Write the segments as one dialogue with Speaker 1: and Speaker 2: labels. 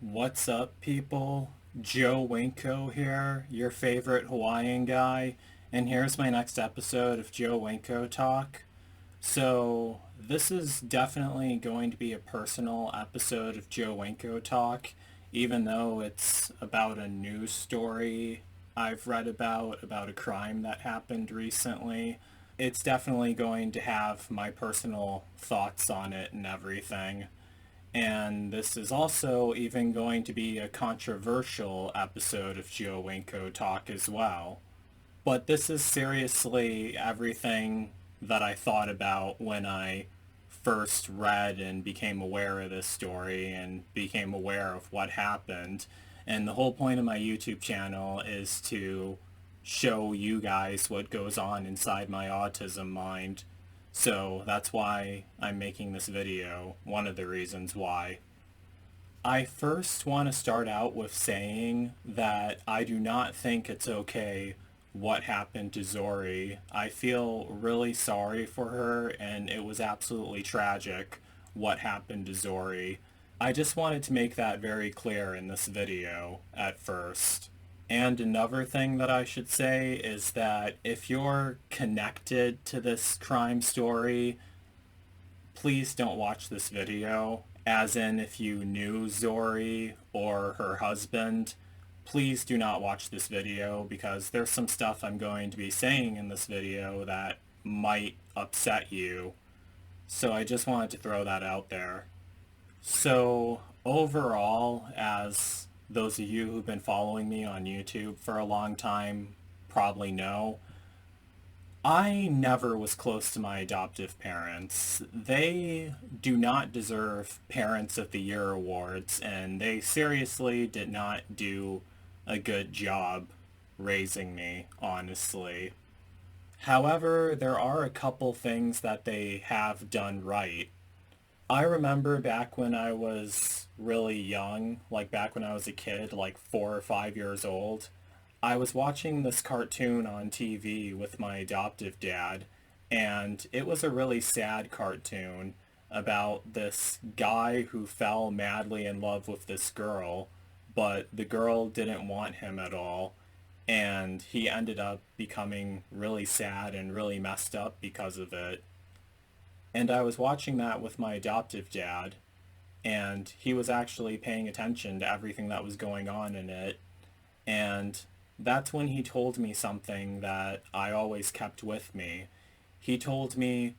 Speaker 1: What's up, people? Joe Winko here, your favorite Hawaiian guy, and here's my next episode of Joe Winko Talk. So, this is definitely going to be a personal episode of Joe Winko Talk, even though it's about a news story I've read about a crime that happened recently. It's definitely going to have my personal thoughts on it and everything. And this is also even going to be a controversial episode of Joe Winko Talk as well. But this is seriously everything that I thought about when I first read and became aware of this story and became aware of what happened. And the whole point of my YouTube channel is to show you guys what goes on inside my autism mind. So that's why I'm making this video, one of the reasons why. I first want to start out with saying that I do not think it's okay what happened to Zohreh. I feel really sorry for her, and it was absolutely tragic what happened to Zohreh. I just wanted to make that very clear in this video at first. And another thing that I should say is that if you're connected to this crime story, please don't watch this video. As in, if you knew Zohreh or her husband, please do not watch this video because there's some stuff I'm going to be saying in this video that might upset you. So I just wanted to throw that out there. So overall, as those of you who've been following me on YouTube for a long time probably know, I never was close to my adoptive parents. They do not deserve Parents of the Year awards, and they seriously did not do a good job raising me, honestly. However, there are a couple things that they have done right. I remember back when I was really young, like back when I was a kid, like 4 or 5 years old, I was watching this cartoon on TV with my adoptive dad, and it was a really sad cartoon about this guy who fell madly in love with this girl, but the girl didn't want him at all, and he ended up becoming really sad and really messed up because of it. And I was watching that with my adoptive dad, and he was actually paying attention to everything that was going on in it. And that's when he told me something that I always kept with me. He told me,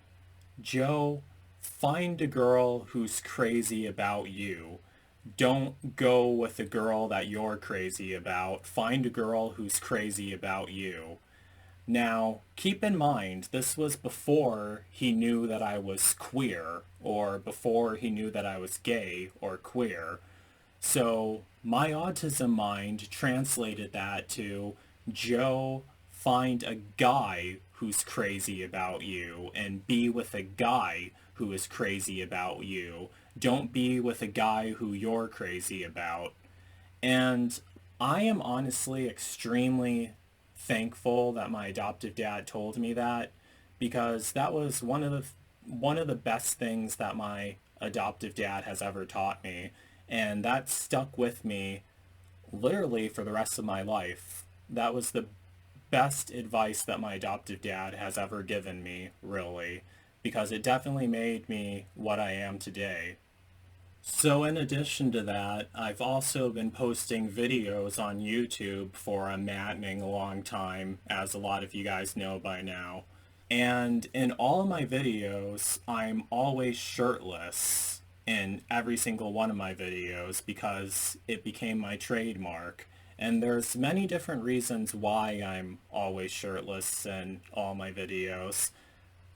Speaker 1: Joe, find a girl who's crazy about you. Don't go with a girl that you're crazy about. Find a girl who's crazy about you. Now, keep in mind, this was before he knew that I was queer, or before he knew that I was gay or queer. So my autism mind translated that to, Joe, find a guy who's crazy about you and be with a guy who is crazy about you. Don't be with a guy who you're crazy about. And I am honestly extremely thankful that my adoptive dad told me that, because that was one of the best things that my adoptive dad has ever taught me, and that stuck with me literally for the rest of my life. That was the best advice that my adoptive dad has ever given me, really, because it definitely made me what I am today. So in addition to that, I've also been posting videos on YouTube for a maddening long time, as a lot of you guys know by now. And in all of my videos, I'm always shirtless in every single one of my videos because it became my trademark. And there's many different reasons why I'm always shirtless in all my videos.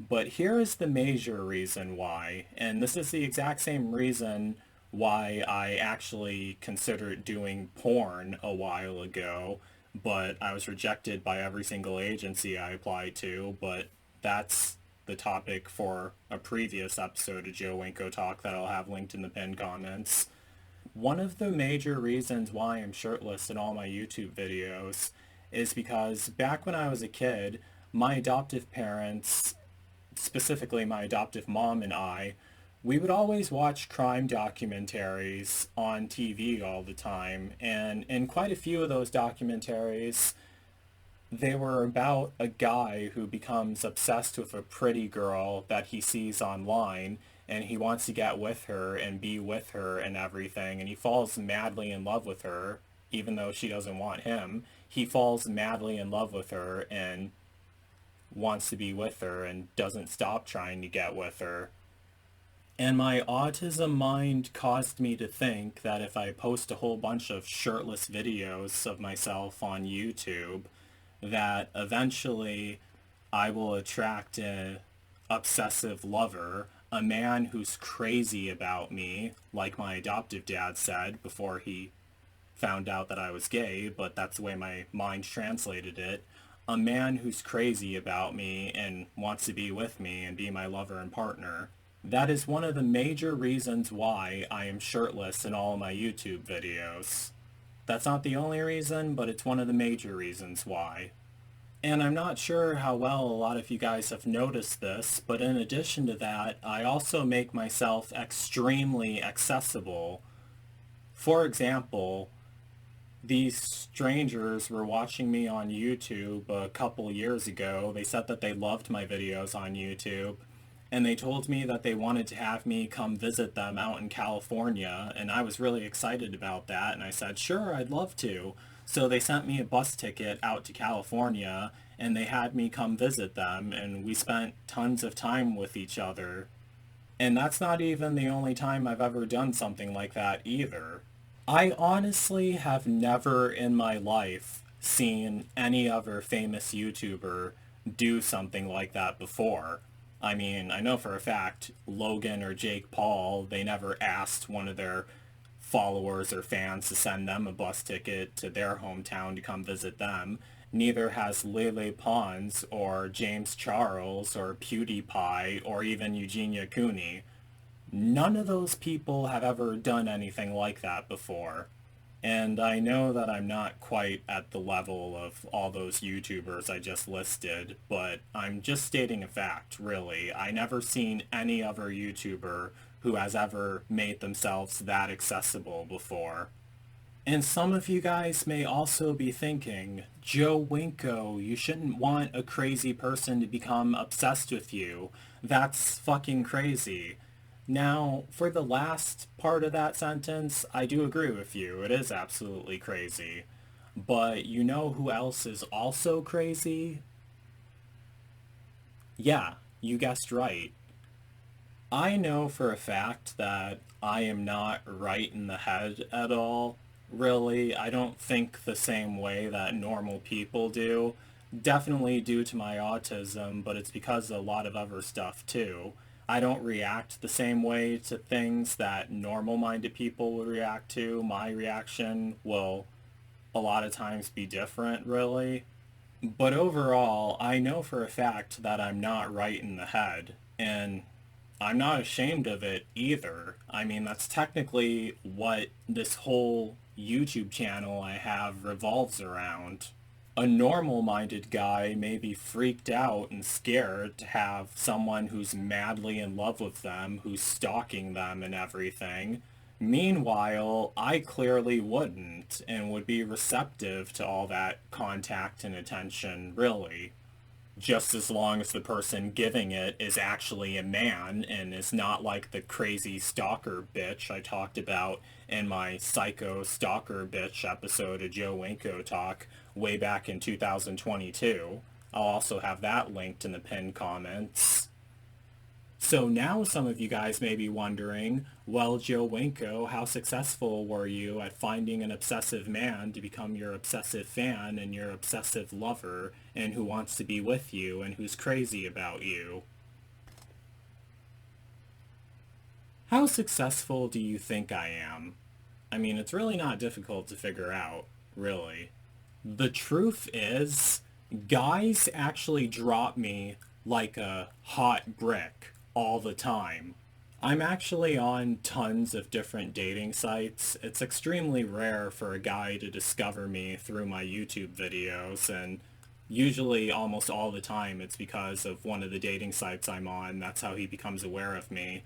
Speaker 1: But here is the major reason why, and this is the exact same reason why I actually considered doing porn a while ago, but I was rejected by every single agency I applied to, but that's the topic for a previous episode of Joe Winko Talk that I'll have linked in the pinned comments. One of the major reasons why I'm shirtless in all my YouTube videos is because back when I was a kid, my adoptive parents, specifically my adoptive mom and I, we would always watch crime documentaries on TV all the time, and in quite a few of those documentaries, they were about a guy who becomes obsessed with a pretty girl that he sees online, and he wants to get with her and be with her and everything, and he falls madly in love with her, even though she doesn't want him. He falls madly in love with her and wants to be with her and doesn't stop trying to get with her. And my autism mind caused me to think that if I post a whole bunch of shirtless videos of myself on YouTube, that eventually I will attract an obsessive lover, a man who's crazy about me, like my adoptive dad said before he found out that I was gay, but that's the way my mind translated it. A man who's crazy about me and wants to be with me and be my lover and partner. That is one of the major reasons why I am shirtless in all of my YouTube videos. That's not the only reason, but it's one of the major reasons why. And I'm not sure how well a lot of you guys have noticed this, but in addition to that, I also make myself extremely accessible. For example, these strangers were watching me on YouTube a couple years ago. They said that they loved my videos on YouTube, and they told me that they wanted to have me come visit them out in California, and I was really excited about that, and I said, sure, I'd love to. So they sent me a bus ticket out to California, and they had me come visit them, and we spent tons of time with each other. And that's not even the only time I've ever done something like that either. I honestly have never in my life seen any other famous YouTuber do something like that before. I mean, I know for a fact Logan or Jake Paul, they never asked one of their followers or fans to send them a bus ticket to their hometown to come visit them. Neither has Lele Pons or James Charles or PewDiePie or even Eugenia Cooney. None of those people have ever done anything like that before. And I know that I'm not quite at the level of all those YouTubers I just listed, but I'm just stating a fact, really. I never seen any other YouTuber who has ever made themselves that accessible before. And some of you guys may also be thinking, Joe Winko, you shouldn't want a crazy person to become obsessed with you. That's fucking crazy. Now, for the last part of that sentence, I do agree with you. It is absolutely crazy. But you know who else is also crazy? Yeah, you guessed right. I know for a fact that I am not right in the head at all. Really, I don't think the same way that normal people do. Definitely due to my autism, but it's because of a lot of other stuff too. I don't react the same way to things that normal-minded people would react to. My reaction will a lot of times be different, really. But overall, I know for a fact that I'm not right in the head, and I'm not ashamed of it either. I mean, that's technically what this whole YouTube channel I have revolves around. A normal-minded guy may be freaked out and scared to have someone who's madly in love with them, who's stalking them and everything. Meanwhile, I clearly wouldn't, and would be receptive to all that contact and attention, really. Just as long as the person giving it is actually a man and is not like the crazy stalker bitch I talked about in my Psycho Stalker Bitch episode of Joe Winko Talk way back in 2022. I'll also have that linked in the pinned comments. So now some of you guys may be wondering, well, Joe Winko, how successful were you at finding an obsessive man to become your obsessive fan and your obsessive lover and who wants to be with you and who's crazy about you? How successful do you think I am? I mean, it's really not difficult to figure out, really. The truth is, guys actually drop me like a hot brick all the time. I'm actually on tons of different dating sites. It's extremely rare for a guy to discover me through my YouTube videos, and usually almost all the time it's because of one of the dating sites I'm on. That's how he becomes aware of me.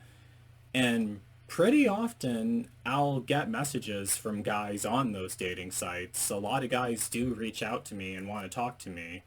Speaker 1: And pretty often I'll get messages from guys on those dating sites. A lot of guys do reach out to me and want to talk to me.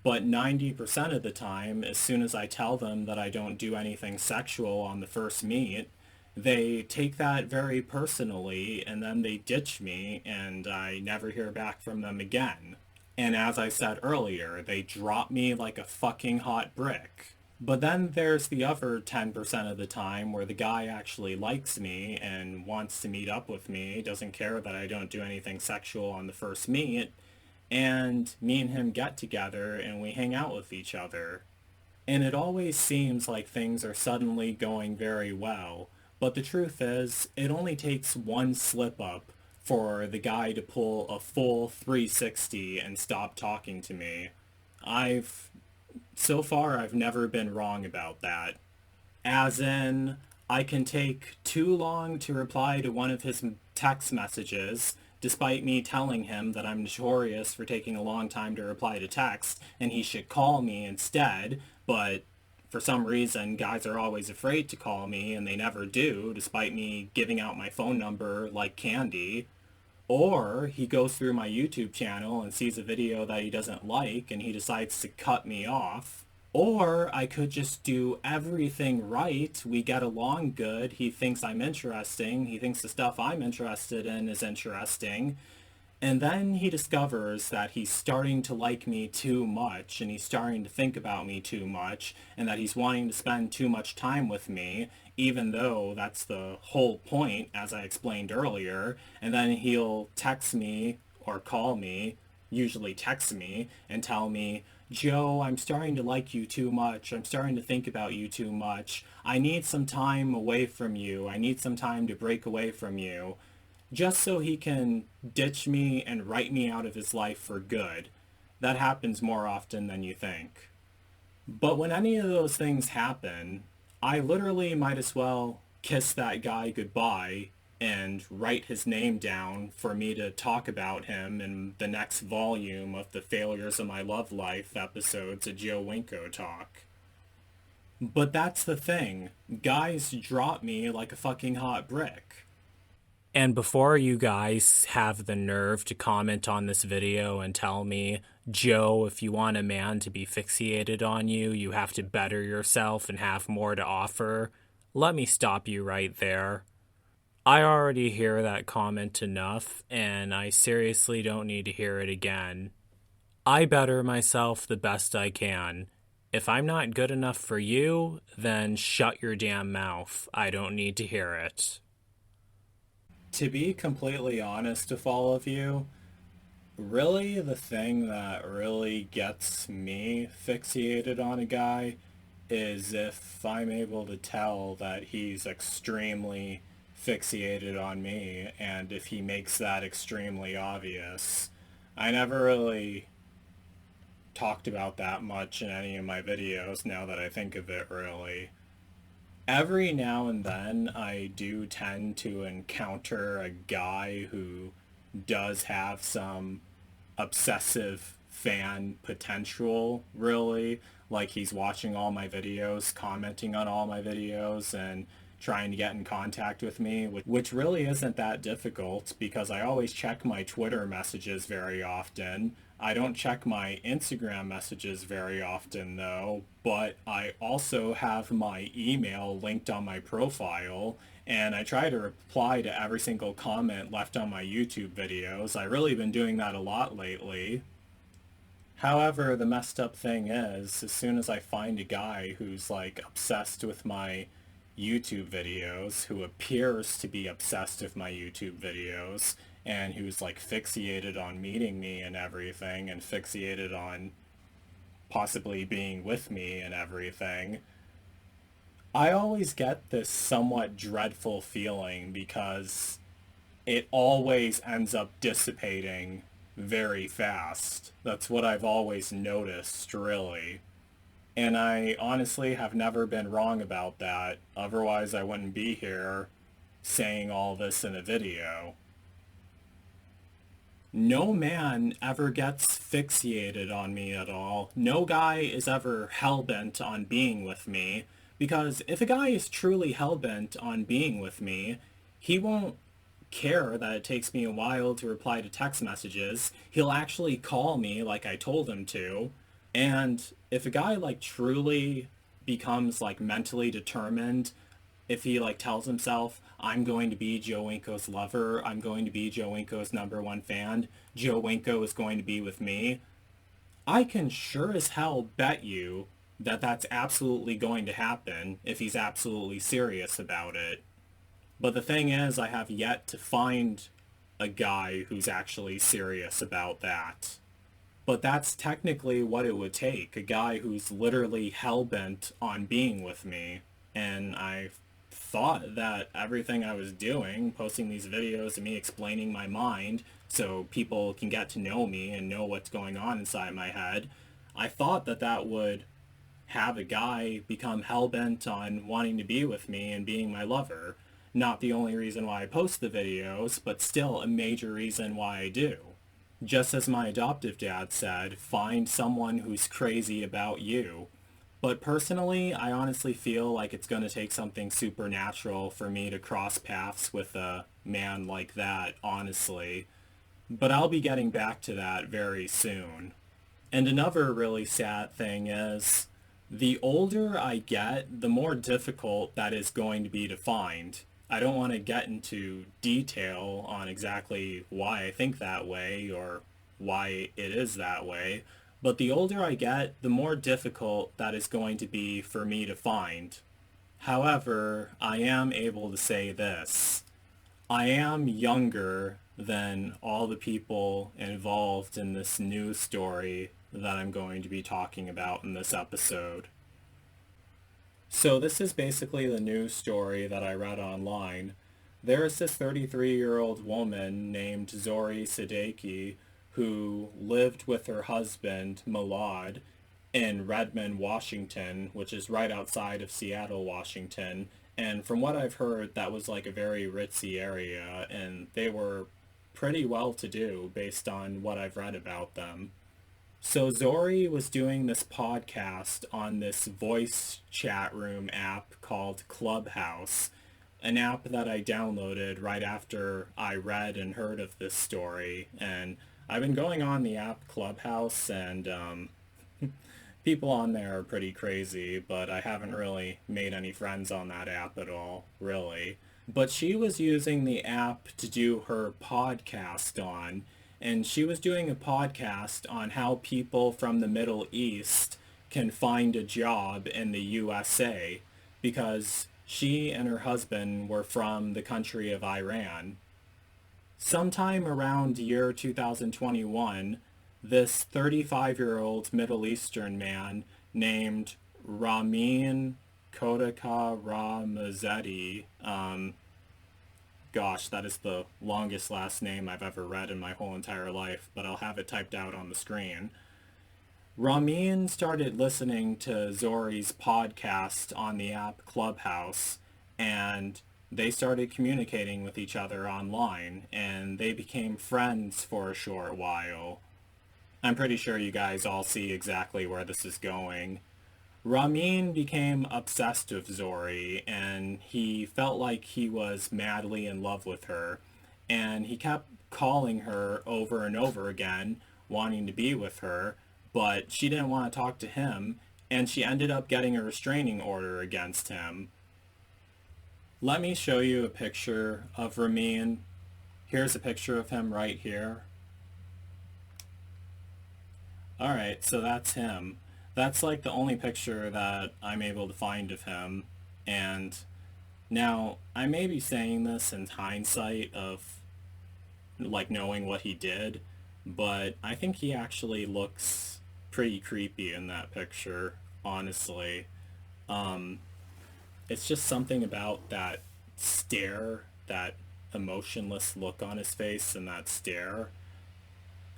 Speaker 1: But 90% of the time, as soon as I tell them that I don't do anything sexual on the first meet, they take that very personally and then they ditch me and I never hear back from them again. And as I said earlier, they drop me like a fucking hot brick. But then there's the other 10% of the time where the guy actually likes me and wants to meet up with me, doesn't care that I don't do anything sexual on the first meet, and me and him get together and we hang out with each other. And it always seems like things are suddenly going very well, but the truth is, it only takes one slip up for the guy to pull a full 360 and stop talking to me. I've So far, I've never been wrong about that. As in, I can take too long to reply to one of his text messages, despite me telling him that I'm notorious for taking a long time to reply to text, and he should call me instead, but for some reason, guys are always afraid to call me, and they never do, despite me giving out my phone number like candy. Or he goes through my YouTube channel and sees a video that he doesn't like and he decides to cut me off. Or I could just do everything right. We get along good. He thinks I'm interesting. He thinks the stuff I'm interested in is interesting. And then he discovers that he's starting to like me too much and he's starting to think about me too much and that he's wanting to spend too much time with me, even though that's the whole point, as I explained earlier. And then he'll text me or call me, usually text me, and tell me, Joe, I'm starting to like you too much. I'm starting to think about you too much. I need some time away from you. I need some time to break away from you, just so he can ditch me and write me out of his life for good. That happens more often than you think. But when any of those things happen, I literally might as well kiss that guy goodbye and write his name down for me to talk about him in the next volume of the Failures of My Love Life episodes of Joe Winko Talk. But that's the thing. Guys drop me like a fucking hot brick. And before you guys have the nerve to comment on this video and tell me, Joe, if you want a man to be fixated on you, you have to better yourself and have more to offer, let me stop you right there. I already hear that comment enough, and I seriously don't need to hear it again. I better myself the best I can. If I'm not good enough for you, then shut your damn mouth. I don't need to hear it. To be completely honest with all of you, really the thing that really gets me fixated on a guy is if I'm able to tell that he's extremely fixated on me and if he makes that extremely obvious. I never really talked about that much in any of my videos now that I think of it, really. Every now and then I do tend to encounter a guy who does have some obsessive fan potential, really. Like he's watching all my videos, commenting on all my videos, and trying to get in contact with me, which really isn't that difficult because I always check my Twitter messages very often. I don't check my Instagram messages very often though, but I also have my email linked on my profile and I try to reply to every single comment left on my YouTube videos. I've really been doing that a lot lately. However, the messed up thing is, as soon as I find a guy who's like obsessed with my YouTube videos, who appears to be obsessed with my YouTube videos, and who's like fixated on meeting me and everything, and fixated on possibly being with me and everything, I always get this somewhat dreadful feeling because it always ends up dissipating very fast. That's what I've always noticed, really. And I honestly have never been wrong about that. Otherwise, I wouldn't be here saying all this in a video. No man ever gets fixated on me at all. No guy is ever hell-bent on being with me. Because if a guy is truly hell-bent on being with me, he won't care that it takes me a while to reply to text messages. He'll actually call me like I told him to. And if a guy like truly becomes like mentally determined, if he like tells himself, I'm going to be Joe Winko's lover, I'm going to be Joe Winko's number one fan, Joe Winko is going to be with me, I can sure as hell bet you that that's absolutely going to happen if he's absolutely serious about it. But the thing is, I have yet to find a guy who's actually serious about that. But that's technically what it would take, a guy who's literally hell-bent on being with me. And I thought that everything I was doing, posting these videos of me explaining my mind so people can get to know me and know what's going on inside my head, I thought that that would have a guy become hell-bent on wanting to be with me and being my lover. Not the only reason why I post the videos, but still a major reason why I do. Just as my adoptive dad said, find someone who's crazy about you. But personally, I honestly feel like it's going to take something supernatural for me to cross paths with a man like that, honestly. But I'll be getting back to that very soon. And another really sad thing is, the older I get, the more difficult that is going to be to find. I don't want to get into detail on exactly why I think that way or why it is that way, but the older I get, the more difficult that is going to be for me to find. However, I am able to say this. I am younger than all the people involved in this news story that I'm going to be talking about in this episode. So this is basically the news story that I read online. There is this 33-year-old woman named Zohreh Sadeghi who lived with her husband, Milad, in Redmond, Washington, which is right outside of Seattle, Washington. And from what I've heard, that was like a very ritzy area, and they were pretty well-to-do based on what I've read about them. So Zohreh was doing this podcast on this voice chat room app called Clubhouse, an app that I downloaded right after I read and heard of this story. And I've been going on the app Clubhouse, and people on there are pretty crazy, but I haven't really made any friends on that app at all, really. But she was using the app to do her podcast on, and she was doing a podcast on how people from the Middle East can find a job in the USA, because she and her husband were from the country of Iran. Sometime around year 2021, this 35-year-old Middle Eastern man named Ramin Khodakaramrezaei, gosh, that is the longest last name I've ever read in my whole entire life, but I'll have it typed out on the screen. Ramin started listening to Zohreh's podcast on the app Clubhouse, and they started communicating with each other online, and they became friends for a short while. I'm pretty sure you guys all see exactly where this is going. Ramin became obsessed with Zohreh, and he felt like he was madly in love with her, and he kept calling her over and over again, wanting to be with her, but she didn't want to talk to him, and she ended up getting a restraining order against him. Let me show you a picture of Ramin. Here's a picture of him right here. Alright, so that's him. That's like the only picture that I'm able to find of him. And now, I may be saying this in hindsight of like knowing what he did, but I think he actually looks pretty creepy in that picture, honestly. It's just something about that stare, that emotionless look on his face and that stare.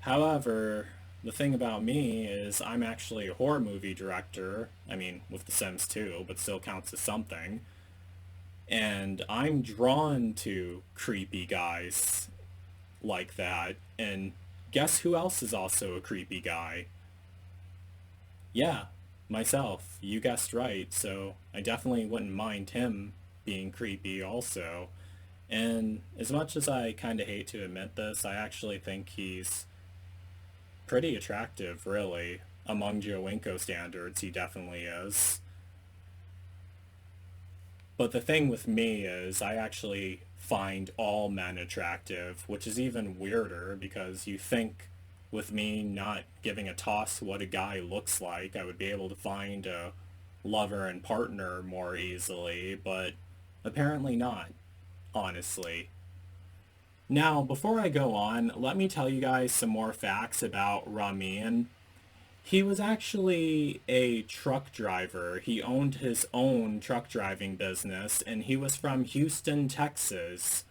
Speaker 1: However, the thing about me is I'm actually a horror movie director. I mean, with The Sims 2, but still counts as something. And I'm drawn to creepy guys like that. And guess who else is also a creepy guy? Yeah, myself. You guessed right, so I definitely wouldn't mind him being creepy also. And as much as I kind of hate to admit this, I actually think he's pretty attractive, really. Among Joe Winko standards, he definitely is. But the thing with me is I actually find all men attractive, which is even weirder because you think with me not giving a toss what a guy looks like, I would be able to find a lover and partner more easily, but apparently not, honestly. Now, before I go on, let me tell you guys some more facts about Ramin. He was actually a truck driver. He owned his own truck driving business, and he was from Houston, Texas,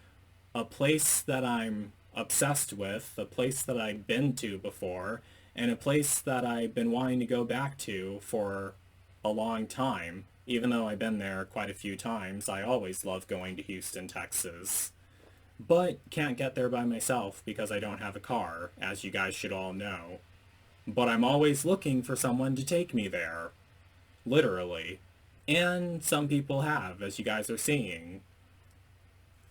Speaker 1: a place that I'm obsessed with, a place that I've been to before, and a place that I've been wanting to go back to for a long time. Even though I've been there quite a few times, I always love going to Houston, Texas. But can't get there by myself because I don't have a car, as you guys should all know. But I'm always looking for someone to take me there. Literally. And some people have, as you guys are seeing.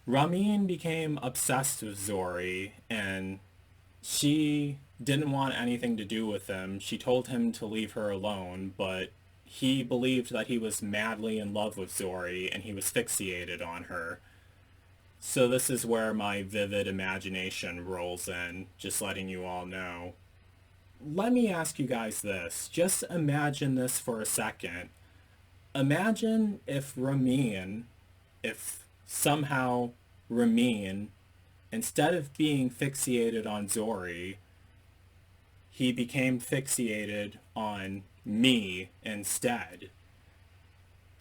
Speaker 1: Ramin became obsessed with Zohreh, and she didn't want anything to do with him. She told him to leave her alone, but he believed that he was madly in love with Zohreh, and he was fixated on her. So this is where my vivid imagination rolls in, just letting you all know. Let me ask you guys this. Just imagine this for a second. Imagine if Ramin, if somehow Ramin, instead of being fixated on Zohreh, he became fixated on me instead.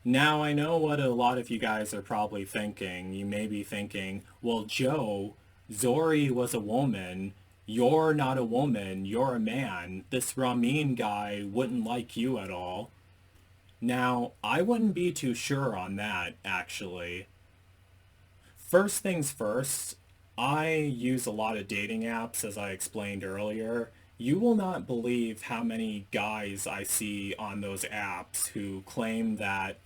Speaker 1: Now I know what a lot of you guys are probably thinking. You may be thinking, well, Joe, Zohreh was a woman. You're not a woman. You're a man. This Ramin guy wouldn't like you at all. Now, I wouldn't be too sure on that, actually. First things first, I use a lot of dating apps, as I explained earlier. You will not believe how many guys I see on those apps who claim that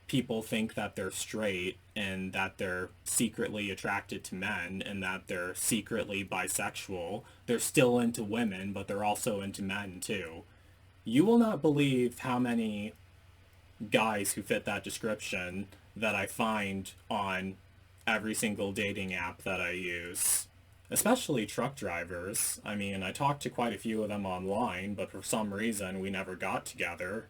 Speaker 1: people think that they're straight and that they're secretly attracted to men and that they're secretly bisexual. They're still into women, but they're also into men too. You will not believe how many guys who fit that description that I find on every single dating app that I use. Especially truck drivers. I mean, I talked to quite a few of them online, but for some reason we never got together.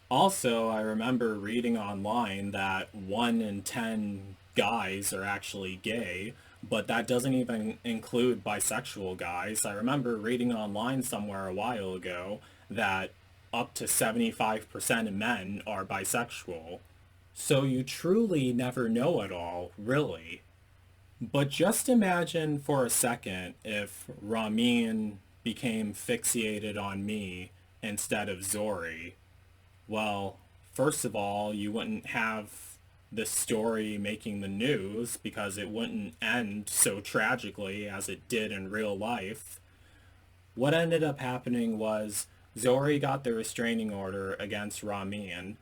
Speaker 1: Also, I remember reading online that 1 in 10 guys are actually gay, but that doesn't even include bisexual guys. I remember reading online somewhere a while ago that up to 75% of men are bisexual. So you truly never know it all, really. But just imagine for a second if Ramin became fixated on me instead of Zohreh. Well, first of all, you wouldn't have this story making the news because it wouldn't end so tragically as it did in real life. What ended up happening was Zohreh got the restraining order against Ramin,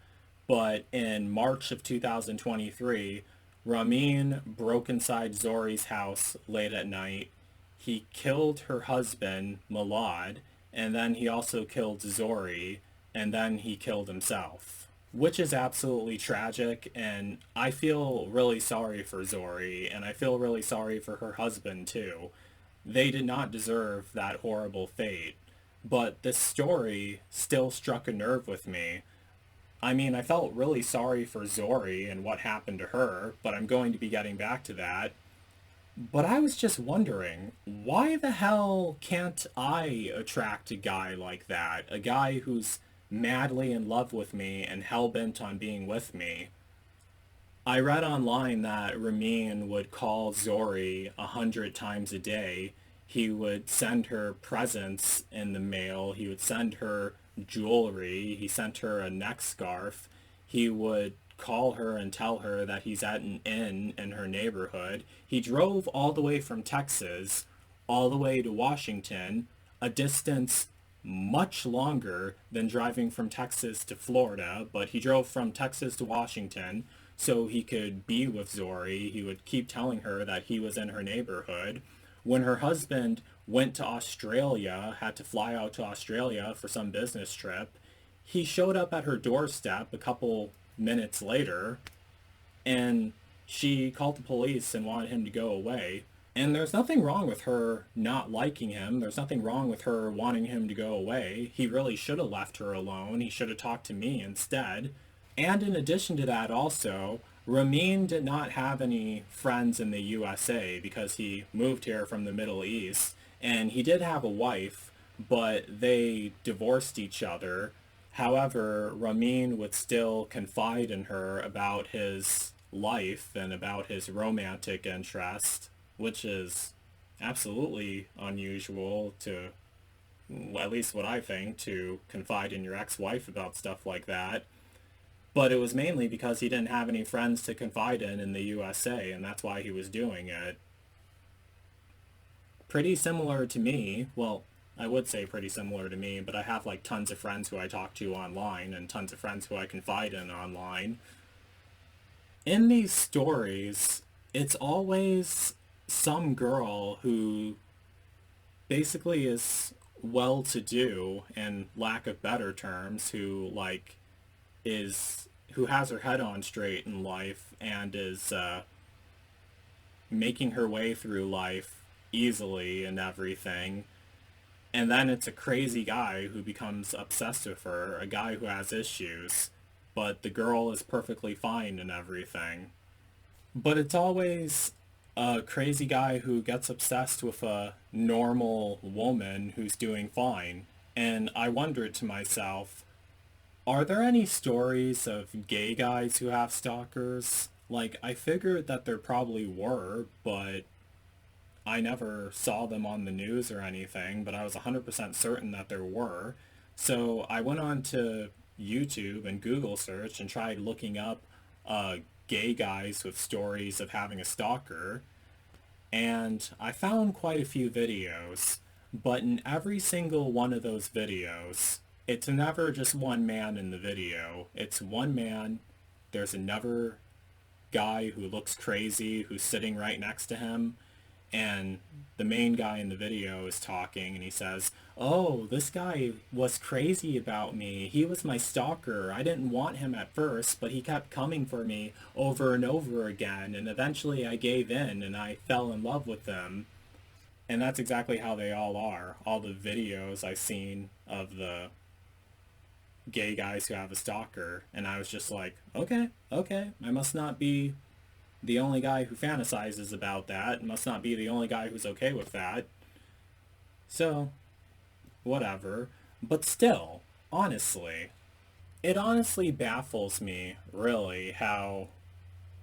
Speaker 1: but in March of 2023, Ramin broke inside Zohreh's house late at night. He killed her husband, Milad, and then he also killed Zohreh, and then he killed himself, which is absolutely tragic, and I feel really sorry for Zohreh, and I feel really sorry for her husband too. They did not deserve that horrible fate, but this story still struck a nerve with me. I mean, I felt really sorry for Zohreh and what happened to her, but I'm going to be getting back to that. But I was just wondering, why the hell can't I attract a guy like that? A guy who's madly in love with me and hell-bent on being with me. I read online that Ramin would call Zohreh 100 times a day. He would send her presents in the mail. He would send her jewelry. He sent her a neck scarf. He would call her and tell her that he's at an inn in her neighborhood. He drove all the way from Texas all the way to Washington, a distance much longer than driving from Texas to Florida, but he drove from Texas to Washington so he could be with Zohreh. He would keep telling her that he was in her neighborhood. When her husband went to Australia, had to fly out to Australia for some business trip, he showed up at her doorstep a couple minutes later, and she called the police and wanted him to go away. And there's nothing wrong with her not liking him. There's nothing wrong with her wanting him to go away. He really should have left her alone. He should have talked to me instead. And in addition to that also, Ramin did not have any friends in the USA because he moved here from the Middle East. And he did have a wife, but they divorced each other. However, Ramin would still confide in her about his life and about his romantic interest, which is absolutely unusual to, at least what I think, to confide in your ex-wife about stuff like that. But it was mainly because he didn't have any friends to confide in the USA, and that's why he was doing it. Pretty similar to me. Well, I would say pretty similar to me, but I have like tons of friends who I talk to online and tons of friends who I confide in online. In these stories, it's always some girl who basically is well-to-do, and lack of better terms, who has her head on straight in life and is making her way through life easily and everything. And then it's a crazy guy who becomes obsessed with her, a guy who has issues, but the girl is perfectly fine and everything. But it's always a crazy guy who gets obsessed with a normal woman who's doing fine. And I wondered to myself, are there any stories of gay guys who have stalkers? Like, I figured that there probably were, but I never saw them on the news or anything, but I was 100% certain that there were. So I went on to YouTube and Google search and tried looking up gay guys with stories of having a stalker, and I found quite a few videos, but in every single one of those videos, it's never just one man in the video. It's one man, there's another guy who looks crazy who's sitting right next to him, and the main guy in the video is talking, and he says, "Oh, this guy was crazy about me. He was my stalker. I didn't want him at first, but he kept coming for me over and over again, and eventually I gave in and I fell in love with him." And that's exactly how they all are. All the videos I've seen of the gay guys who have a stalker, and I was just like, okay, I must not be the only guy who fantasizes about that. Must not be the only guy who's okay with that. So, whatever. But still, honestly, it honestly baffles me, really, how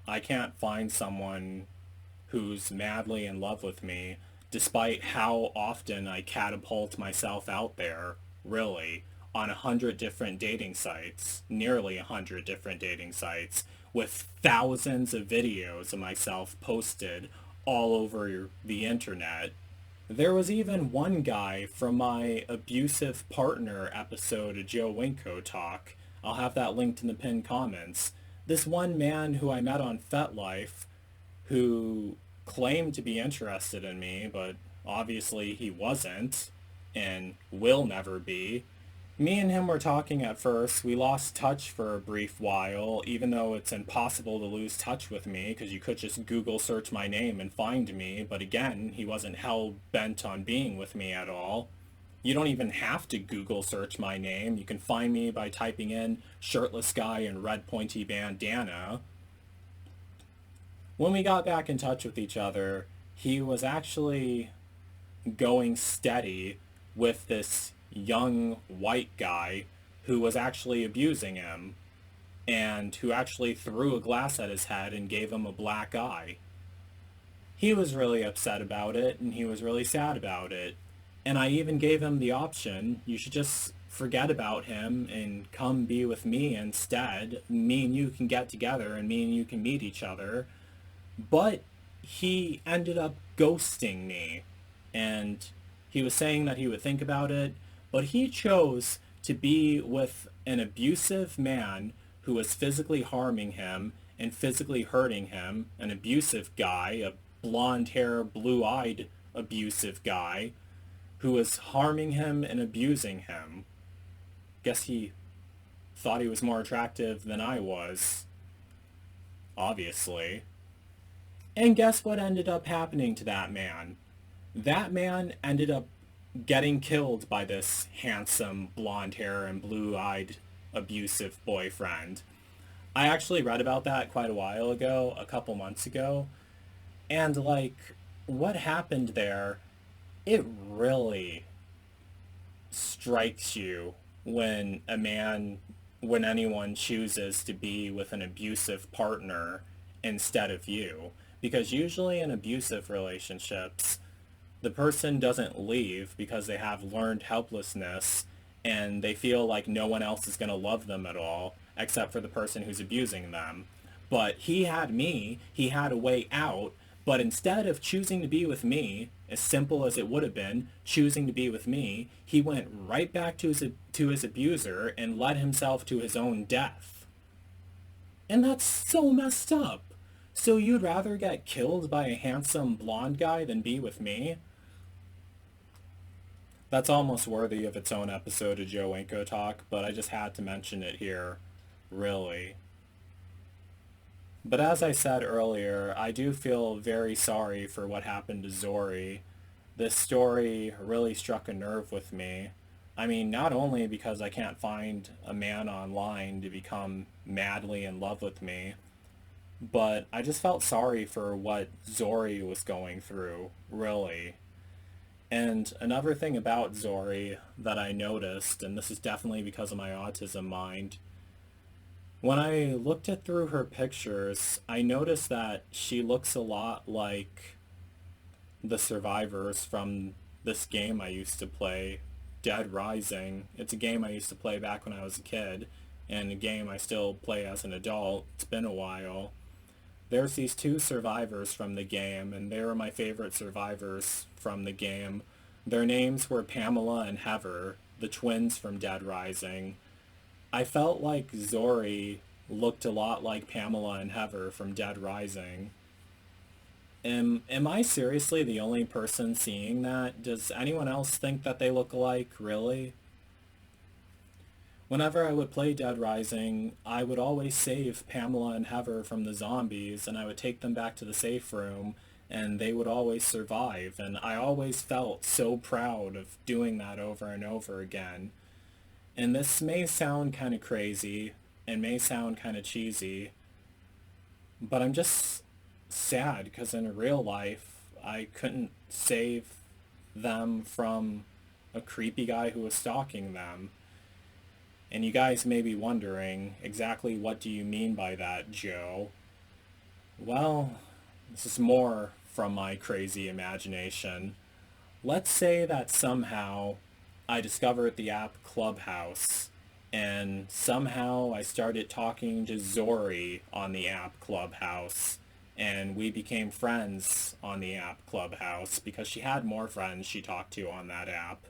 Speaker 1: I can't find someone who's madly in love with me, despite how often I catapult myself out there, really, on 100 different dating sites, nearly 100 different dating sites, with thousands of videos of myself posted all over the internet. There was even one guy from my Abusive Partner episode of Joe Winko talk. I'll have that linked in the pinned comments. This one man who I met on FetLife, who claimed to be interested in me, but obviously he wasn't, and will never be. Me and him were talking at first. We lost touch for a brief while, even though it's impossible to lose touch with me, because you could just Google search my name and find me, but again, he wasn't hell-bent on being with me at all. You don't even have to Google search my name. You can find me by typing in shirtless guy and red pointy bandana. When we got back in touch with each other, he was actually going steady with this young white guy who was actually abusing him, and who actually threw a glass at his head and gave him a black eye. He was really upset about it, and he was really sad about it. And I even gave him the option, you should just forget about him and come be with me instead. Me and you can get together, and me and you can meet each other. But he ended up ghosting me, and he was saying that he would think about it, But he chose to be with an abusive man who was physically harming him and physically hurting him, an abusive guy, a blonde hair, blue-eyed abusive guy who was harming him and abusing him. Guess he thought he was more attractive than I was, obviously. And guess what ended up happening to that man? That man ended up getting killed by this handsome, blonde hair and blue-eyed abusive boyfriend. I actually read about that quite a while ago, a couple months ago, and like what happened there, it really strikes you when when anyone chooses to be with an abusive partner instead of you. Because usually in abusive relationships, the person doesn't leave because they have learned helplessness and they feel like no one else is going to love them at all except for the person who's abusing them. But he had me, he had a way out, but instead of choosing to be with me, as simple as it would have been, choosing to be with me, he went right back to his abuser and led himself to his own death. And that's so messed up. So you'd rather get killed by a handsome blonde guy than be with me? That's almost worthy of its own episode of Joe Winko Talk, but I just had to mention it here, really. But as I said earlier, I do feel very sorry for what happened to Zohreh. This story really struck a nerve with me. I mean, not only because I can't find a man online to become madly in love with me, but I just felt sorry for what Zohreh was going through, really. And another thing about Zohreh that I noticed, and this is definitely because of my autism mind, when I looked at through her pictures, I noticed that she looks a lot like the survivors from this game I used to play, Dead Rising. It's a game I used to play back when I was a kid, and a game I still play as an adult. It's been a while. There's these two survivors from the game, and they were my favorite survivors from the game. Their names were Pamela and Heather, the twins from Dead Rising. I felt like Zohreh looked a lot like Pamela and Heather from Dead Rising. Am I seriously the only person seeing that? Does anyone else think that they look alike, really? Whenever I would play Dead Rising, I would always save Pamela and Heather from the zombies, and I would take them back to the safe room, and they would always survive, and I always felt so proud of doing that over and over again. And this may sound kind of crazy, and may sound kind of cheesy, but I'm just sad because in real life, I couldn't save them from a creepy guy who was stalking them. And you guys may be wondering, exactly what do you mean by that, Joe? Well, this is more from my crazy imagination. Let's say that somehow I discovered the app Clubhouse, and somehow I started talking to Zohreh on the app Clubhouse, and we became friends on the app Clubhouse because she had more friends she talked to on that app.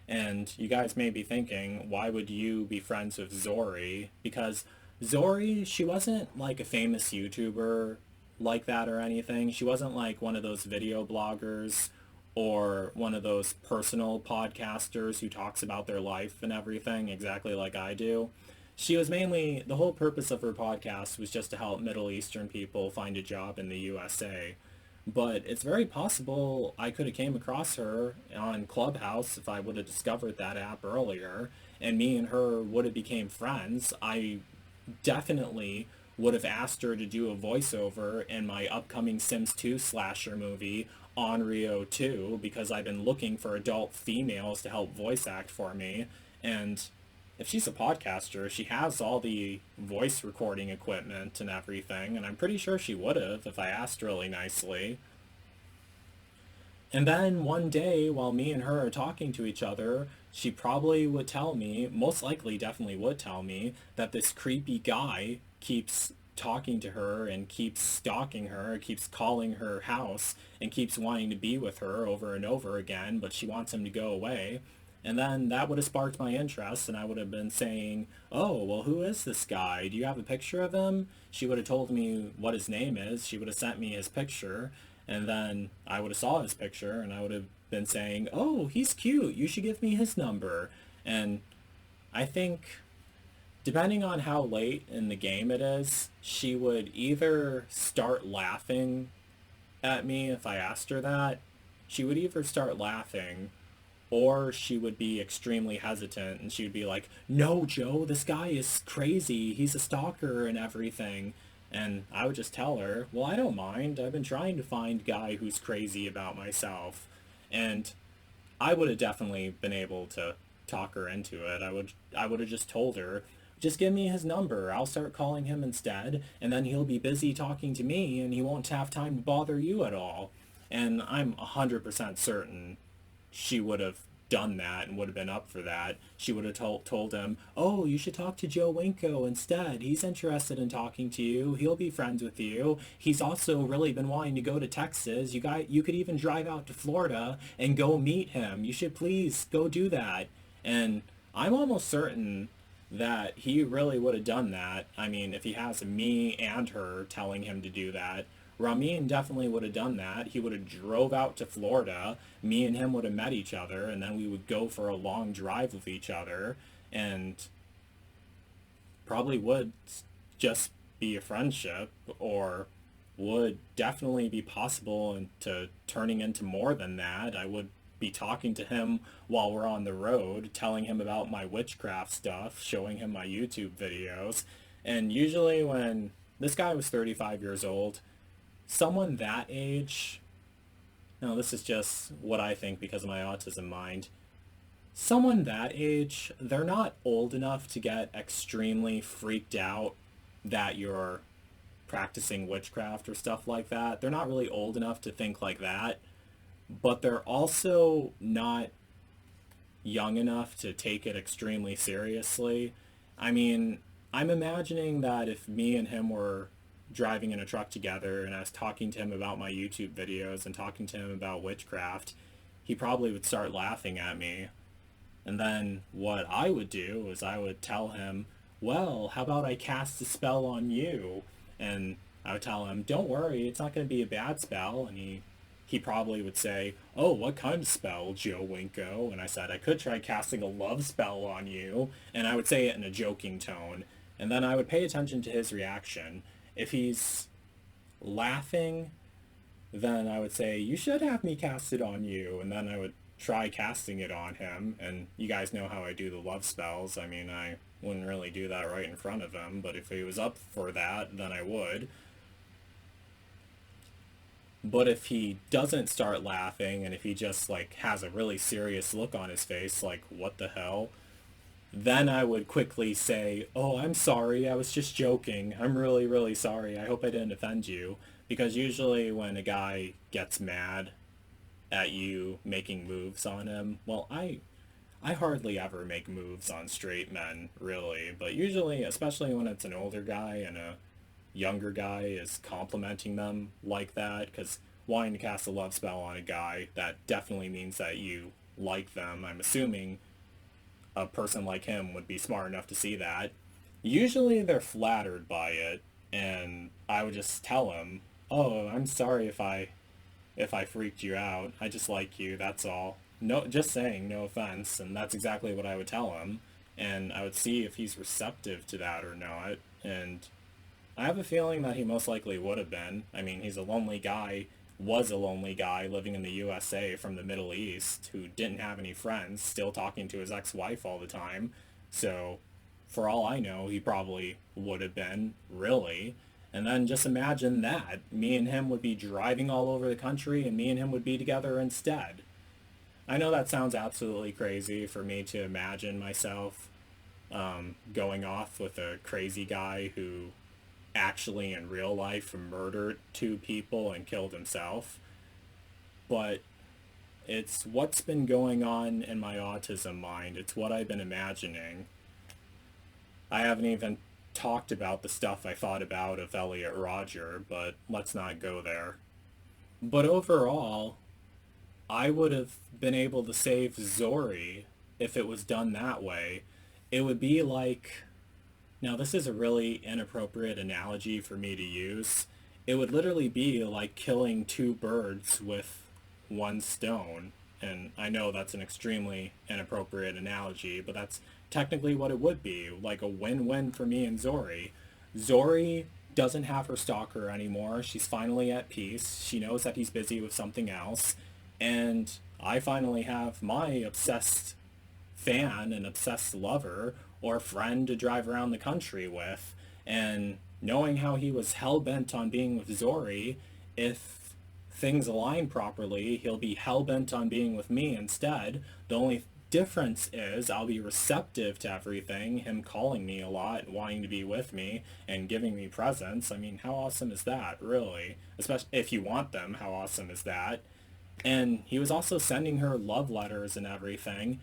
Speaker 1: And you guys may be thinking, why would you be friends with Zohreh? Because Zohreh, she wasn't like a famous YouTuber like that or anything. She wasn't like one of those video bloggers or one of those personal podcasters who talks about their life and everything exactly like I do. She was mainly, the whole purpose of her podcast was just to help Middle Eastern people find a job in the USA. But it's very possible I could have came across her on Clubhouse if I would have discovered that app earlier, and me and her would have became friends. I definitely would have asked her to do a voiceover in my upcoming Sims 2 slasher movie, Onryo 2, because I've been looking for adult females to help voice act for me, and if she's a podcaster, she has all the voice recording equipment and everything, and I'm pretty sure she would have if I asked really nicely. And then one day, while me and her are talking to each other, she probably would tell me, most likely definitely would tell me, that this creepy guy keeps talking to her and keeps stalking her, keeps calling her house, and keeps wanting to be with her over and over again, but she wants him to go away. And then that would have sparked my interest, and I would have been saying, oh, well, who is this guy? Do you have a picture of him? She would have told me what his name is. She would have sent me his picture, and then I would have saw his picture, and I would have been saying, oh, he's cute. You should give me his number. And I think, depending on how late in the game it is, she would either start laughing at me if I asked her that. She would either start laughing, or she would be extremely hesitant, and she would be like, no, Joe, this guy is crazy. He's a stalker and everything. And I would just tell her, well, I don't mind. I've been trying to find a guy who's crazy about myself. And I would have definitely been able to talk her into it. I would have just told her, just give me his number. I'll start calling him instead, and then he'll be busy talking to me, and he won't have time to bother you at all. And I'm 100% certain she would have done that and would have been up for that. She would have told him, oh, you should talk to Joe Winko instead. He's interested in talking to you. He'll be friends with you. He's also really been wanting to go to Texas. You could even drive out to Florida and go meet him. You should please go do that. And I'm almost certain that he really would have done that. I mean, if he has me and her telling him to do that, Ramin definitely would have done that. He would have drove out to Florida. Me and him would have met each other, and then we would go for a long drive with each other, and probably would just be a friendship, or would definitely be possible into turning into more than that. I would be talking to him while we're on the road, telling him about my witchcraft stuff, showing him my YouTube videos. And usually when this guy was 35 years old, someone that age, now this is just what I think because of my autism mind, someone that age, they're not old enough to get extremely freaked out that you're practicing witchcraft or stuff like that. They're not really old enough to think like that, but they're also not young enough to take it extremely seriously. I mean, I'm imagining that if me and him were driving in a truck together and I was talking to him about my YouTube videos and talking to him about witchcraft, he probably would start laughing at me. And then what I would do is I would tell him, well, how about I cast a spell on you? And I would tell him, don't worry, it's not going to be a bad spell. And he probably would say, oh, what kind of spell, Joe Winko? And I said, I could try casting a love spell on you. And I would say it in a joking tone. And then I would pay attention to his reaction. If he's laughing, then I would say, you should have me cast it on you. And then I would try casting it on him. And you guys know how I do the love spells. I mean, I wouldn't really do that right in front of him, but if he was up for that, then I would. But if he doesn't start laughing, and if he just like has a really serious look on his face, like, what the hell? Then I would quickly say, oh, I'm sorry, I was just joking. I'm really, really sorry. I hope I didn't offend you. Because usually when a guy gets mad at you making moves on him, well, I hardly ever make moves on straight men, really. But usually, especially when it's an older guy and a younger guy is complimenting them like that, because wanting to cast a love spell on a guy, that definitely means that you like them. I'm assuming a person like him would be smart enough to see that. Usually they're flattered by it, and I would just tell him, oh, I'm sorry if I freaked you out. I just like you, that's all. No, just saying, no offense. And that's exactly what I would tell him, and I would see if he's receptive to that or not. And I have a feeling that he most likely would have been. I mean, he's a lonely guy, was a lonely guy living in the USA from the Middle East who didn't have any friends, still talking to his ex-wife all the time. So for all I know, he probably would have been, really. And then just imagine that. Me and him would be driving all over the country, and me and him would be together instead. I know that sounds absolutely crazy for me to imagine myself going off with a crazy guy who actually in real life murdered two people and killed himself. But it's what's been going on in my autism mind. It's what I've been imagining. I haven't even talked about the stuff I thought about of Elliot Rodger, but let's not go there. But overall, I would have been able to save Zohreh if it was done that way, it would be like, now this is a really inappropriate analogy for me to use. It would literally be like killing two birds with one stone. And I know that's an extremely inappropriate analogy, but that's technically what it would be, like a win-win for me and Zohreh. Zohreh doesn't have her stalker anymore. She's finally at peace. She knows that he's busy with something else. And I finally have my obsessed fan and obsessed lover or friend to drive around the country with. And knowing how he was hell-bent on being with Zohreh, if things align properly, he'll be hell-bent on being with me instead. The only difference is I'll be receptive to everything, him calling me a lot, wanting to be with me, and giving me presents. I mean, how awesome is that, really? Especially if you want them, how awesome is that? And he was also sending her love letters and everything.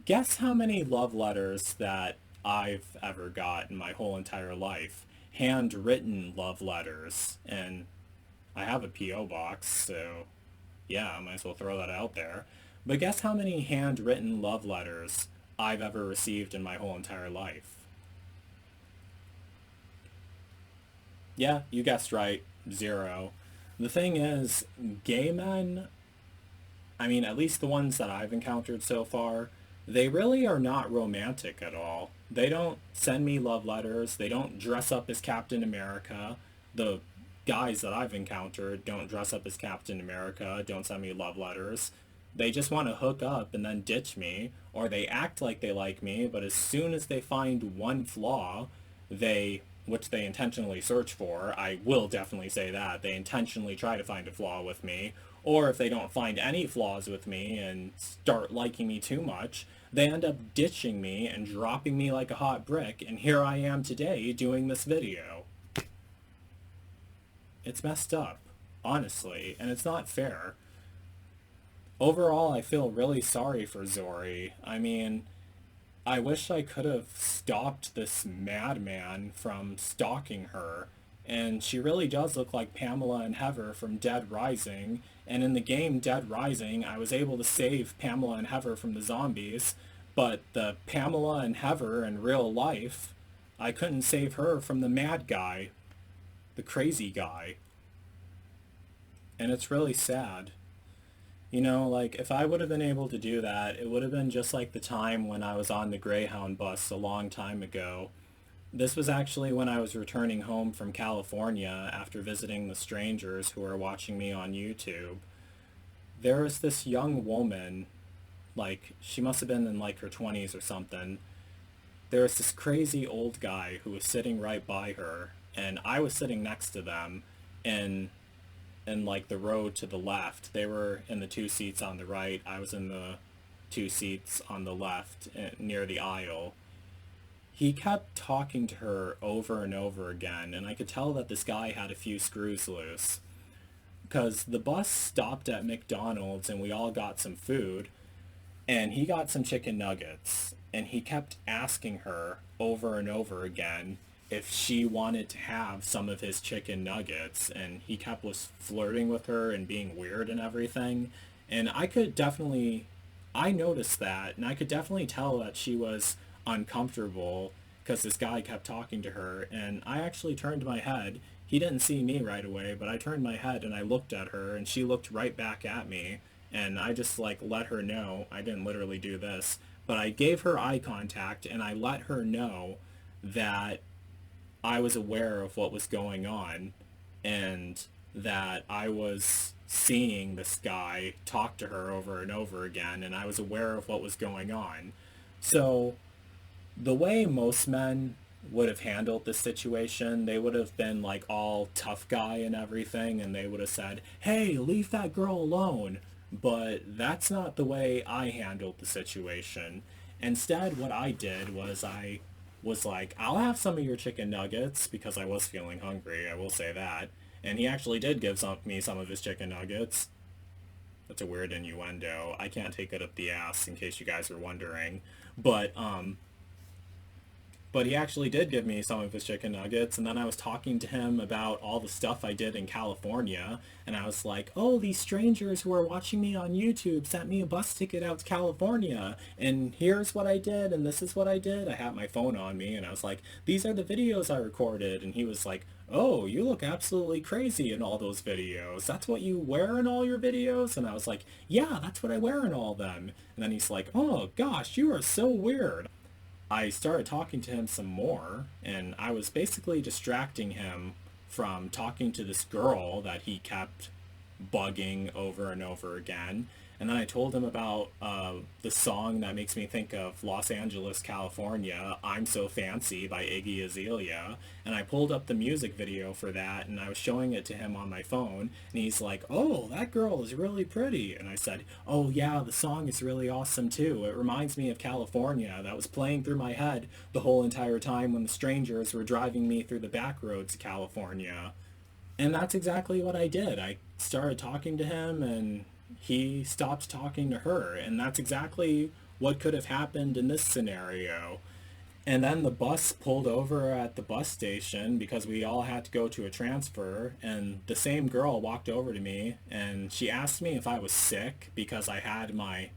Speaker 1: Guess how many love letters that I've ever got in my whole entire life? Handwritten love letters. And I have a P.O. box, so yeah, I might as well throw that out there. But guess how many handwritten love letters I've ever received in my whole entire life? Yeah, you guessed right. 0. The thing is, gay men, I mean, at least the ones that I've encountered so far, they really are not romantic at all. They don't send me love letters. They don't dress up as Captain America. The guys that I've encountered don't dress up as Captain America, don't send me love letters. They just want to hook up and then ditch me, or they act like they like me, but as soon as they find one flaw, which they intentionally search for, I will definitely say that, they intentionally try to find a flaw with me, or if they don't find any flaws with me and start liking me too much, they end up ditching me and dropping me like a hot brick, and here I am today doing this video. It's messed up, honestly, and it's not fair. Overall, I feel really sorry for Zohreh. I mean, I wish I could have stopped this madman from stalking her. And she really does look like Pamela and Heather from Dead Rising. And in the game Dead Rising, I was able to save Pamela and Heather from the zombies. But the Pamela and Heather in real life, I couldn't save her from the mad guy. The crazy guy. And it's really sad. You know, like, if I would have been able to do that, it would have been just like the time when I was on the Greyhound bus a long time ago. This was actually when I was returning home from California after visiting the strangers who were watching me on YouTube. There was this young woman, like, she must have been in like her 20s or something. There was this crazy old guy who was sitting right by her, and I was sitting next to them, and like the row to the left. They were in the 2 seats on the right. I was in the 2 seats on the left near the aisle. He kept talking to her over and over again, and I could tell that this guy had a few screws loose. Because the bus stopped at McDonald's and we all got some food, and he got some chicken nuggets, and he kept asking her over and over again if she wanted to have some of his chicken nuggets, and he kept was flirting with her and being weird and everything. And I noticed that, and I could definitely tell that she was uncomfortable because this guy kept talking to her, and I actually turned my head. He didn't see me right away, but I turned my head and I looked at her, and she looked right back at me, and I just like let her know. I didn't literally do this, but I gave her eye contact and I let her know that I was aware of what was going on, and that I was seeing this guy talk to her over and over again, and I was aware of what was going on. So the way most men would have handled this situation, they would have been like all tough guy and everything, and they would have said, hey, leave that girl alone. But that's not the way I handled the situation. Instead, what I did was I was like, I'll have some of your chicken nuggets, because I was feeling hungry, I will say that. And he actually did give me some of his chicken nuggets. That's a weird innuendo. I can't take it up the ass, in case you guys are wondering. But But he actually did give me some of his chicken nuggets, and then I was talking to him about all the stuff I did in California, and I was like, oh, these strangers who are watching me on YouTube sent me a bus ticket out to California, and here's what I did, and this is what I did. I had my phone on me, and I was like, these are the videos I recorded, and he was like, oh, you look absolutely crazy in all those videos. That's what you wear in all your videos? And I was like, yeah, that's what I wear in all of them. And then he's like, oh gosh, you are so weird. I started talking to him some more, and I was basically distracting him from talking to this girl that he kept bugging over and over again. And then I told him about the song that makes me think of Los Angeles, California, I'm So Fancy by Iggy Azalea. And I pulled up the music video for that, and I was showing it to him on my phone. And he's like, oh, that girl is really pretty. And I said, oh yeah, the song is really awesome too. It reminds me of California. That was playing through my head the whole entire time when the strangers were driving me through the back roads of California. And that's exactly what I did. I started talking to him, and he stopped talking to her. And that's exactly what could have happened in this scenario. And then the bus pulled over at the bus station because we all had to go to a transfer. And the same girl walked over to me, and she asked me if I was sick because I had my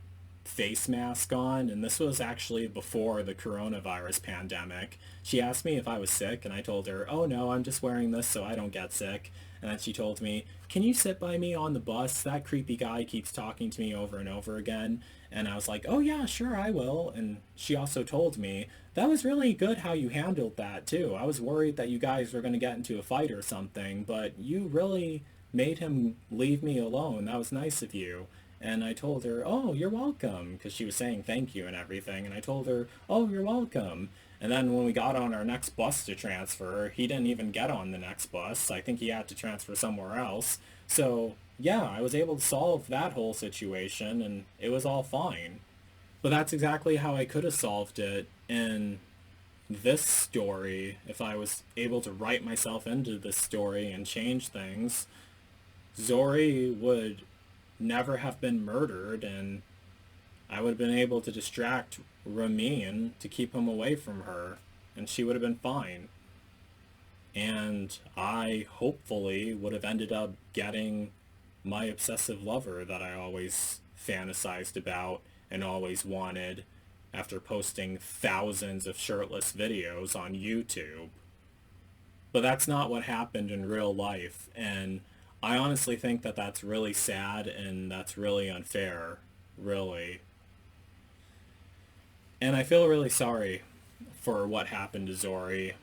Speaker 1: face mask on, and this was actually before the coronavirus pandemic. She asked me if I was sick, and I told her, oh no, I'm just wearing this so I don't get sick. And then she told me, can you sit by me on the bus? That creepy guy keeps talking to me over and over again. And I was like, oh yeah, sure, I will. And she also told me, that was really good how you handled that too. I was worried that you guys were going to get into a fight or something, but you really made him leave me alone. That was nice of you. And I told her, oh, you're welcome, because she was saying thank you and everything. And I told her, oh, you're welcome. And then when we got on our next bus to transfer, he didn't even get on the next bus. I think he had to transfer somewhere else. So, yeah, I was able to solve that whole situation, and it was all fine. But that's exactly how I could have solved it in this story. If I was able to write myself into this story and change things, Zohreh would never have been murdered, and I would have been able to distract Ramin to keep him away from her, and she would have been fine. And I hopefully would have ended up getting my obsessive lover that I always fantasized about and always wanted after posting thousands of shirtless videos on YouTube. But that's not what happened in real life, and I honestly think that that's really sad, and that's really unfair, really. And I feel really sorry for what happened to Zohreh,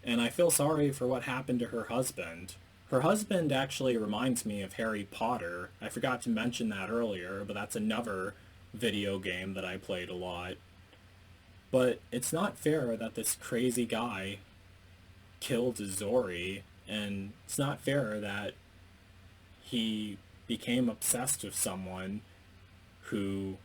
Speaker 1: and I feel sorry for what happened to her husband. Her husband actually reminds me of Harry Potter. I forgot to mention that earlier, but that's another video game that I played a lot. But it's not fair that this crazy guy killed Zohreh, and it's not fair that he became obsessed with someone who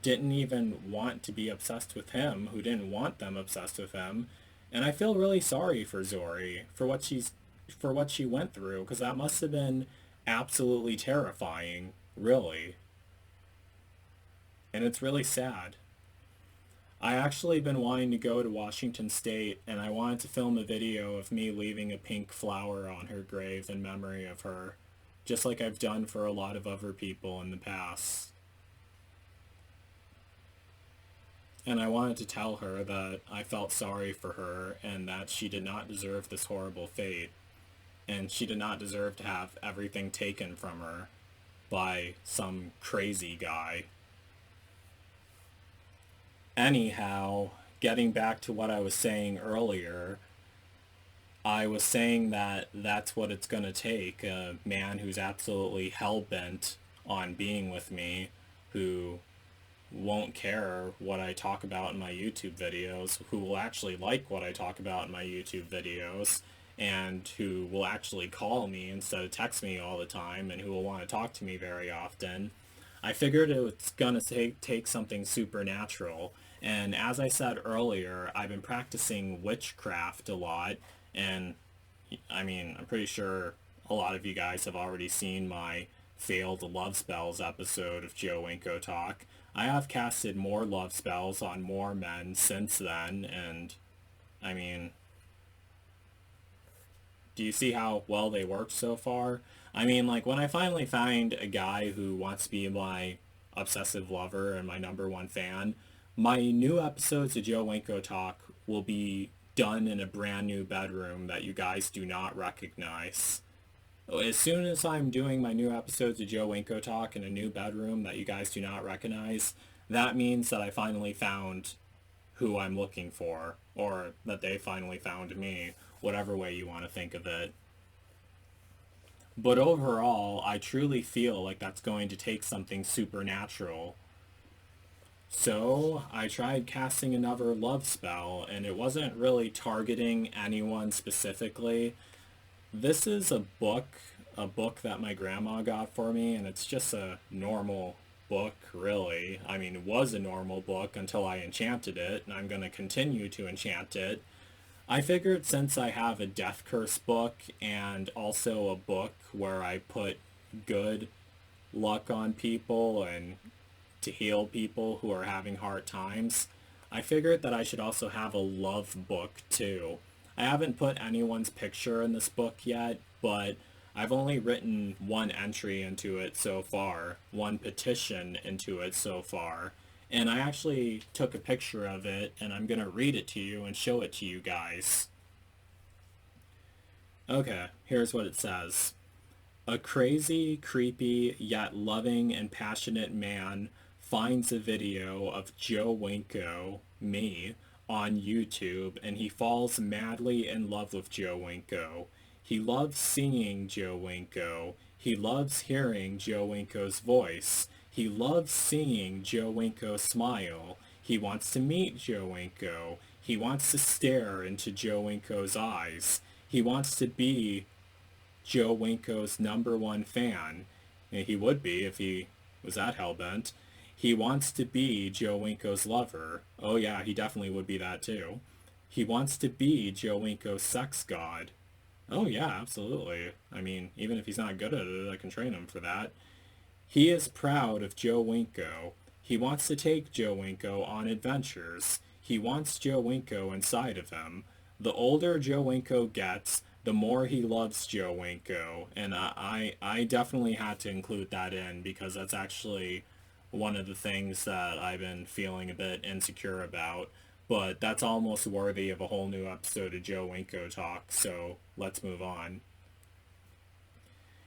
Speaker 1: didn't even want to be obsessed with him, who didn't want them obsessed with him. And I feel really sorry for Zohreh for what she went through, because that must have been absolutely terrifying, really. And it's really sad. I actually been wanting to go to Washington State, and I wanted to film a video of me leaving a pink flower on her grave in memory of her, just like I've done for a lot of other people in the past. And I wanted to tell her that I felt sorry for her and that she did not deserve this horrible fate. And she did not deserve to have everything taken from her by some crazy guy. Anyhow, getting back to what I was saying earlier, I was saying that that's what it's going to take, a man who's absolutely hell-bent on being with me, who won't care what I talk about in my YouTube videos, who will actually like what I talk about in my YouTube videos, and who will actually call me instead of text me all the time, and who will want to talk to me very often. I figured it's going to take something supernatural, and as I said earlier, I've been practicing witchcraft a lot, and I mean, I'm pretty sure a lot of you guys have already seen my failed love spells episode of Joe Winko Talk. I have casted more love spells on more men since then, and I mean, do you see how well they worked so far? I mean, like, when I finally find a guy who wants to be my obsessive lover and my number one fan, my new episodes of Joe Winko Talk will be done in a brand new bedroom that you guys do not recognize. As soon as I'm doing my new episodes of Joe Winko Talk in a new bedroom that you guys do not recognize, that means that I finally found who I'm looking for, or that they finally found me, whatever way you want to think of it. But overall, I truly feel like that's going to take something supernatural. So I tried casting another love spell, and it wasn't really targeting anyone specifically. This is a book that my grandma got for me, and it's just a normal book, really. I mean, it was a normal book until I enchanted it, and I'm going to continue to enchant it. I figured since I have a death curse book and also a book where I put good luck on people and to heal people who are having hard times, I figured that I should also have a love book too. I haven't put anyone's picture in this book yet, but I've only written one entry into it so far, one petition into it so far, and I actually took a picture of it, and I'm going to read it to you and show it to you guys. Okay, here's what it says. A crazy, creepy, yet loving and passionate man finds a video of Joe Winko, me, on YouTube, and he falls madly in love with Joe Winko. He loves seeing Joe Winko. He loves hearing Joe Winko's voice. He loves seeing Joe Winko smile. He wants to meet Joe Winko. He wants to stare into Joe Winko's eyes. He wants to be Joe Winko's number one fan. And he would be if he was that hellbent. He wants to be Joe Winko's lover. Oh yeah, he definitely would be that too. He wants to be Joe Winko's sex god. Oh yeah, absolutely. I mean, even if he's not good at it, I can train him for that. He is proud of Joe Winko. He wants to take Joe Winko on adventures. He wants Joe Winko inside of him. The older Joe Winko gets, the more he loves Joe Winko. And I definitely had to include that in because that's actually one of the things that I've been feeling a bit insecure about. But that's almost worthy of a whole new episode of Joe Winko Talk, so let's move on.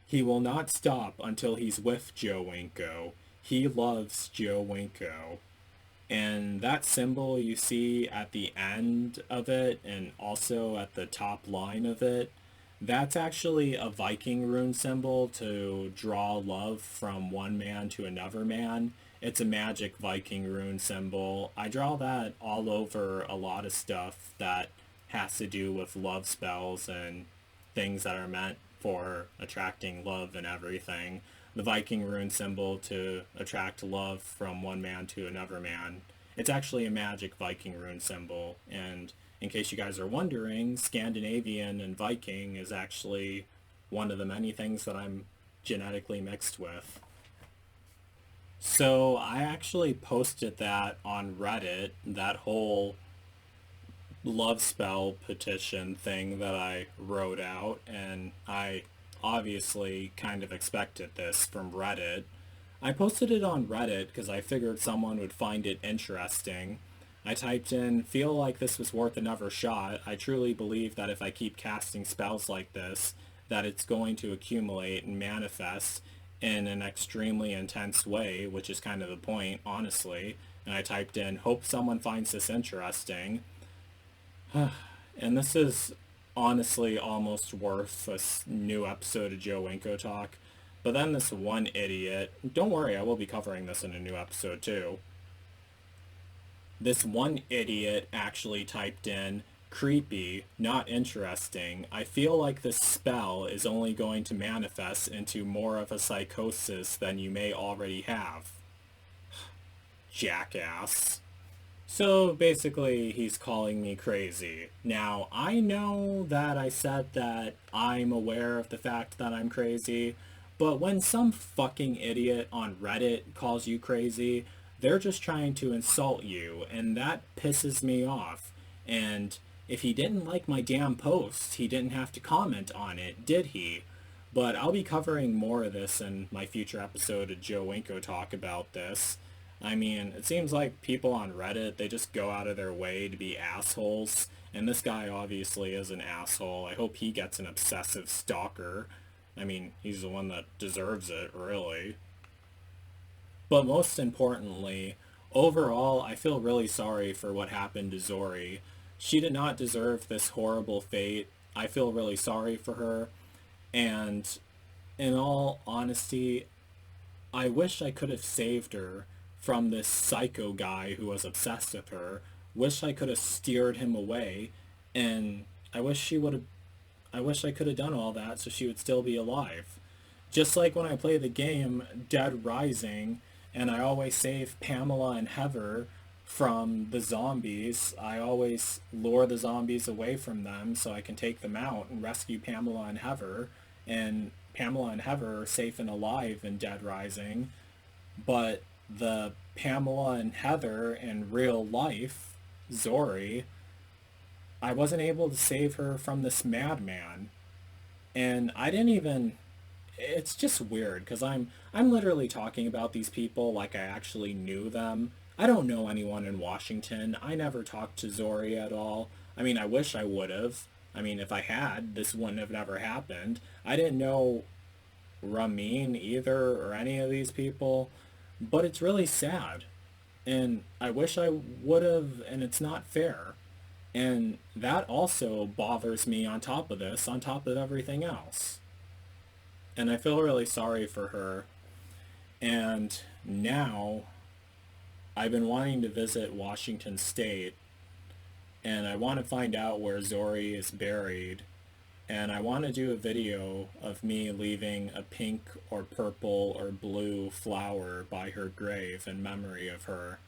Speaker 1: He will not stop until he's with Joe Winko. He loves Joe Winko. And that symbol you see at the end of it and also at the top line of it, that's actually a Viking rune symbol to draw love from one man to another man. It's a magic Viking rune symbol. I draw that all over a lot of stuff that has to do with love spells and things that are meant for attracting love and everything. The Viking rune symbol to attract love from one man to another man. It's actually a magic Viking rune symbol, and in case you guys are wondering, Scandinavian and Viking is actually one of the many things that I'm genetically mixed with. So I actually posted that on Reddit, that whole love spell petition thing that I wrote out, and I obviously kind of expected this from Reddit. I posted it on Reddit because I figured someone would find it interesting. I typed in, feel like this was worth another shot. I truly believe that if I keep casting spells like this, that it's going to accumulate and manifest in an extremely intense way, which is kind of the point, honestly. And I typed in, hope someone finds this interesting. And this is honestly almost worth a new episode of Joe Winko Talk. But then this one idiot, don't worry, I will be covering this in a new episode too. This one idiot actually typed in, creepy, not interesting. I feel like this spell is only going to manifest into more of a psychosis than you may already have. Jackass. So basically, he's calling me crazy. Now, I know that I said that I'm aware of the fact that I'm crazy, But when some fucking idiot on Reddit calls you crazy, they're just trying to insult you, and that pisses me off. And if he didn't like my damn post, he didn't have to comment on it, did he? But I'll be covering more of this in my future episode of Joe Winko Talk about this. I mean, it seems like people on Reddit, they just go out of their way to be assholes. And this guy obviously is an asshole. I hope he gets an obsessive stalker. I mean, he's the one that deserves it, really. But most importantly, overall, I feel really sorry for what happened to Zohreh. She did not deserve this horrible fate. I feel really sorry for her. And in all honesty, I wish I could have saved her from this psycho guy who was obsessed with her. Wish I could have steered him away. And I wish I could have done all that so she would still be alive. Just like when I play the game Dead Rising, and I always save Pamela and Heather from the zombies. I always lure the zombies away from them so I can take them out and rescue Pamela and Heather. And Pamela and Heather are safe and alive in Dead Rising. But the Pamela and Heather in real life, Zohreh, I wasn't able to save her from this madman. And I didn't even... It's just weird, because I'm literally talking about these people like I actually knew them. I don't know anyone in Washington. I never talked to Zohreh at all. I mean, I wish I would have. I mean, if I had, this wouldn't have never happened. I didn't know Ramin either, or any of these people. But it's really sad. And I wish I would have, and it's not fair. And that also bothers me on top of this, on top of everything else. And I feel really sorry for her. And now I've been wanting to visit Washington State, and I want to find out where Zohreh is buried. And I want to do a video of me leaving a pink or purple or blue flower by her grave in memory of her.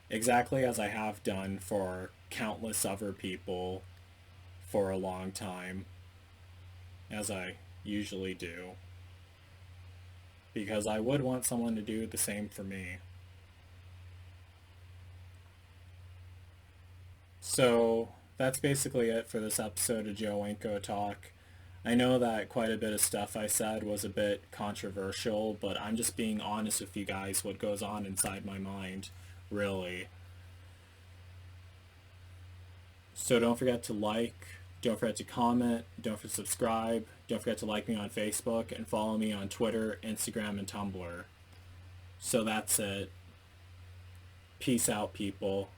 Speaker 1: Exactly as I have done for countless other people for a long time. As I usually do. Because I would want someone to do the same for me. So that's basically it for this episode of Joe Winko Talk. I know that quite a bit of stuff I said was a bit controversial, but I'm just being honest with you guys what goes on inside my mind, really. So don't forget to like, don't forget to comment, don't forget to subscribe, don't forget to like me on Facebook, and follow me on Twitter, Instagram, and Tumblr. So that's it. Peace out, people.